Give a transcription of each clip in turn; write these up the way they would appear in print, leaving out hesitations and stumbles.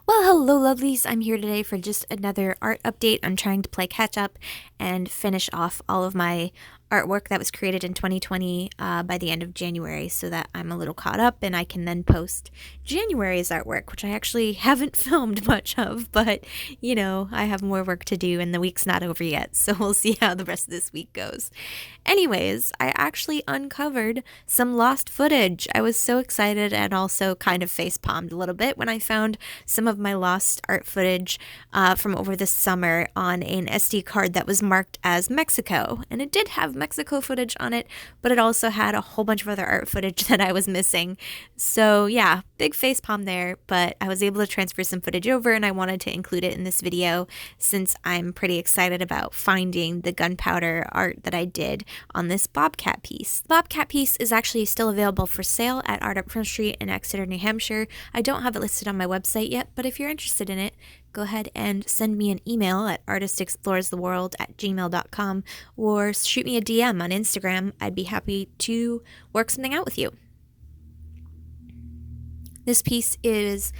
Well, hello, lovelies. I'm here today for just another art update. I'm trying to play catch up and finish off all of my artwork that was created in 2020 by the end of January so that I'm a little caught up and I can then post January's artwork, which I actually haven't filmed much of, but I have more work to do and the week's not over yet, so we'll see how the rest of this week goes. Anyways, I actually uncovered some lost footage. I was so excited and also kind of face palmed a little bit when I found some of my lost art footage from over the summer on an SD card that was marked as Mexico. And it did have Mexico footage on it, but it also had a whole bunch of other art footage that I was missing. So yeah, big face palm there, but I was able to transfer some footage over and I wanted to include it in this video since I'm pretty excited about finding the gunpowder art that I did on this bobcat piece. The bobcat piece is actually still available for sale at Art at Front Street in Exeter, New Hampshire. I don't have it listed on my website yet, but if you're interested in it, go ahead and send me an email at artistexplorestheworld@gmail.com or shoot me a DM on Instagram. I'd be happy to work something out with you. This piece is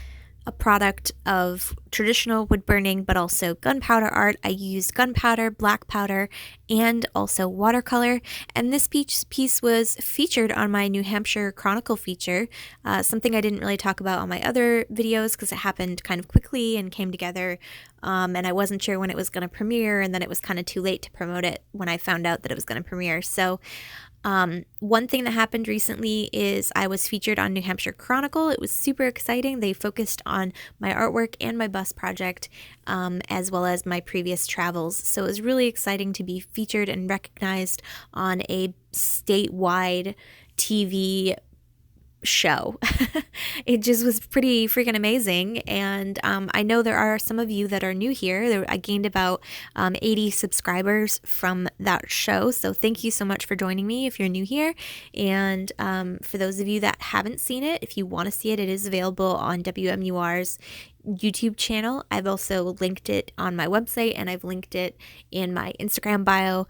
a product of traditional wood burning, but also gunpowder art. I used gunpowder, black powder, and also watercolor. And this piece was featured on my New Hampshire Chronicle feature, something I didn't really talk about on my other videos because it happened kind of quickly and came together. And I wasn't sure when it was going to premiere, and then it was kind of too late to promote it when I found out that it was going to premiere. So one thing that happened recently is I was featured on New Hampshire Chronicle. It was super exciting. They focused on my artwork and my bus project, as well as my previous travels. So it was really exciting to be featured and recognized on a statewide TV show. It just was pretty freaking amazing. And I know there are some of you that are new here. I gained about 80 subscribers from that show, so thank you so much for joining me if you're new here. And for those of you that haven't seen it, if you want to see it, it is available on WMUR's YouTube channel. I've also linked it on my website and I've linked it in my Instagram bio.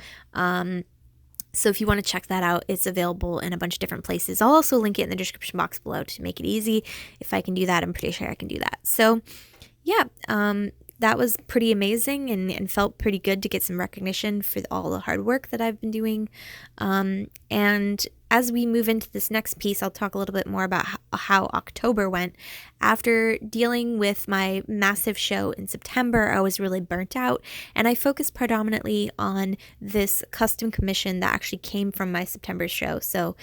So if you want to check that out, it's available in a bunch of different places. I'll also link it in the description box below to make it easy. If I can do that, I'm pretty sure I can do that. So yeah, that was pretty amazing and felt pretty good to get some recognition for all the hard work that I've been doing. And as we move into this next piece, I'll talk a little bit more about how October went. After dealing with my massive show in September, I was really burnt out, and I focused predominantly on this custom commission that actually came from my September show. So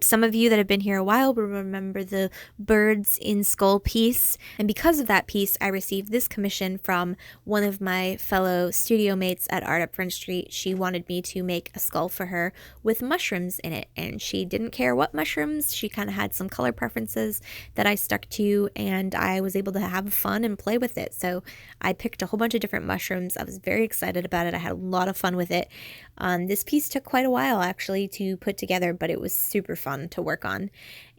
some of you that have been here a while will remember the birds in skull piece, and because of that piece I received this commission from one of my fellow studio mates at Art at Front Street. She wanted me to make a skull for her with mushrooms in it, and she didn't care what mushrooms. She kind of had some color preferences that I stuck to, and I was able to have fun and play with it. So I picked a whole bunch of different mushrooms. I was very excited about it. I had a lot of fun with it. This piece took quite a while actually to put together, but it was super fun to work on.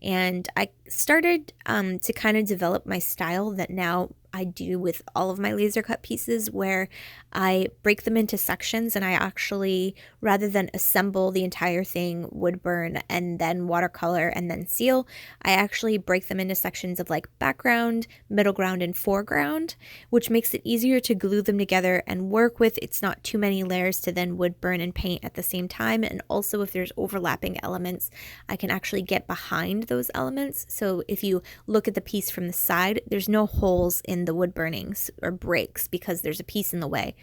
And I started to kind of develop my style that now I do with all of my laser cut pieces, where I break them into sections and I actually, rather than assemble the entire thing, wood burn and then watercolor and then seal, I actually break them into sections of like background, middle ground, and foreground, which makes it easier to glue them together and work with. It's not too many layers to then wood burn and paint at the same time. And also if there's overlapping elements, I can actually get behind those elements. So if you look at the piece from the side, there's no holes in the wood burnings or breaks because there's a piece in the way,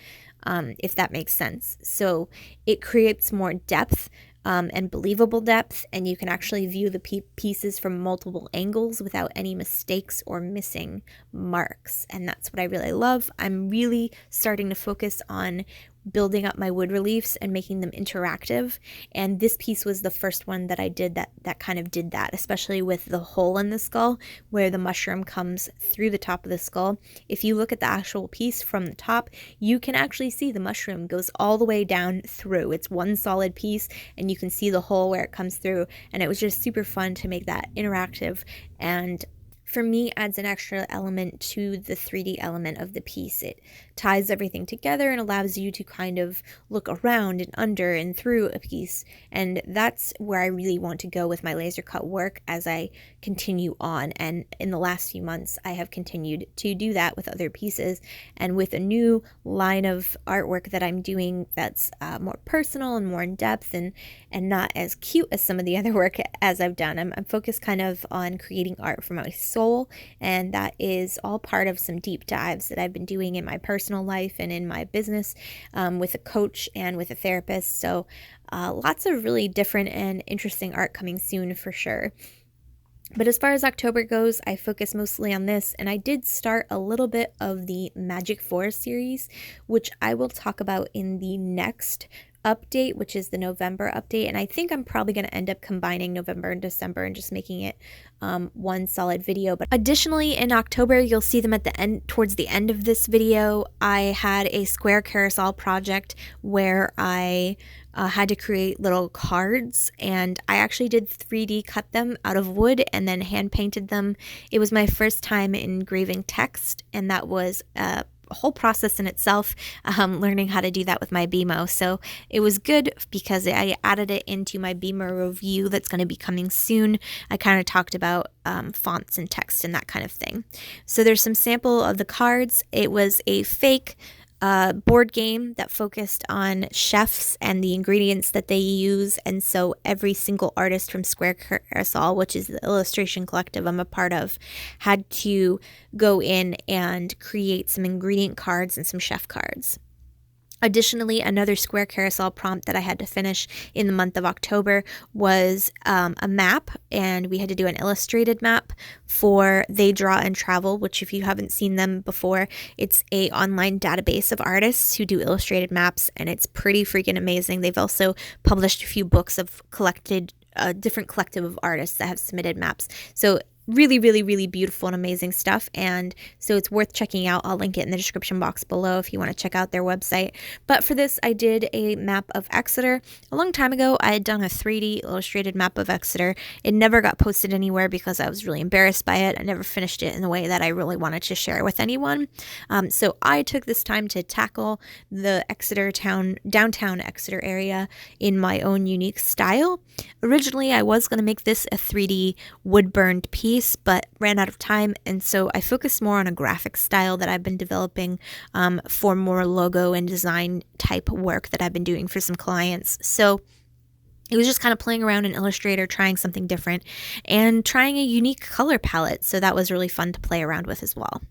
if that makes sense. So it creates more depth and believable depth, and you can actually view the pieces from multiple angles without any mistakes or missing marks, and that's what I really love. I'm really starting to focus on building up my wood reliefs and making them interactive, and this piece was the first one that I did that kind of did that, especially with the hole in the skull where the mushroom comes through the top of the skull. If you look at the actual piece from the top, you can actually see the mushroom goes all the way down through. It's one solid piece and you can see the hole where it comes through, and it was just super fun to make that interactive. And for me, adds an extra element to the 3D element of the piece. It ties everything together and allows you to kind of look around and under and through a piece. And that's where I really want to go with my laser cut work as I continue on. And in the last few months, I have continued to do that with other pieces. And with a new line of artwork that I'm doing that's more personal and more in depth and not as cute as some of the other work as I've done, I'm focused kind of on creating art for my soul. And that is all part of some deep dives that I've been doing in my personal life and in my business with a coach and with a therapist. So lots of really different and interesting art coming soon for sure. But as far as October goes, I focus mostly on this, and I did start a little bit of the Magic Forest series, which I will talk about in the next update, which is the November update. And I think I'm probably going to end up combining November and December and just making it one solid video. But additionally, in October, you'll see them at the end, towards the end of this video. I had a square carousel project where I had to create little cards, and I actually did 3D cut them out of wood and then hand painted them. It was my first time engraving text, and that was a whole process in itself, learning how to do that with my BMO. So it was good because I added it into my BMO review that's going to be coming soon. I kind of talked about fonts and text and that kind of thing. So there's some sample of the cards. It was a fake board game that focused on chefs and the ingredients that they use. And so every single artist from Square Carousel, which is the illustration collective I'm a part of, had to go in and create some ingredient cards and some chef cards. Additionally, another Square Carousel prompt that I had to finish in the month of October was a map, and we had to do an illustrated map for They Draw and Travel, which if you haven't seen them before, it's a online database of artists who do illustrated maps, and it's pretty freaking amazing. They've also published a few books of collected different collective of artists that have submitted maps. So really, really, really beautiful and amazing stuff. And so it's worth checking out. I'll link it in the description box below if you want to check out their website. But for this, I did a map of Exeter. A long time ago, I had done a 3D illustrated map of Exeter. It never got posted anywhere because I was really embarrassed by it. I never finished it in the way that I really wanted to share with anyone. So I took this time to tackle the downtown Exeter area in my own unique style. Originally, I was going to make this a 3D wood-burned piece, but ran out of time, and so I focused more on a graphic style that I've been developing for more logo and design type work that I've been doing for some clients. So it was just kind of playing around in Illustrator, trying something different, and trying a unique color palette, so that was really fun to play around with as well.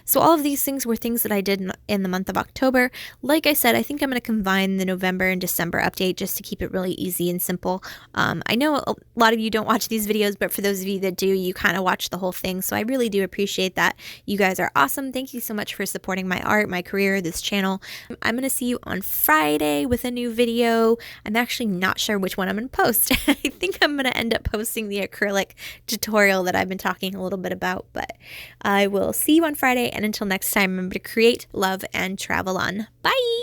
So all of these things were things that I did in the month of October. Like I said, I think I'm going to combine the November and December update just to keep it really easy and simple. I know a lot of you don't watch these videos, but for those of you that do, you kind of watch the whole thing. So I really do appreciate that. You guys are awesome. Thank you so much for supporting my art, my career, this channel. I'm going to see you on Friday with a new video. I'm actually not sure which one I'm going to post. I think I'm going to end up posting the acrylic tutorial that I've been talking a little bit about, but I will see you on Friday, and until next time, remember to create, love, and travel on. Bye!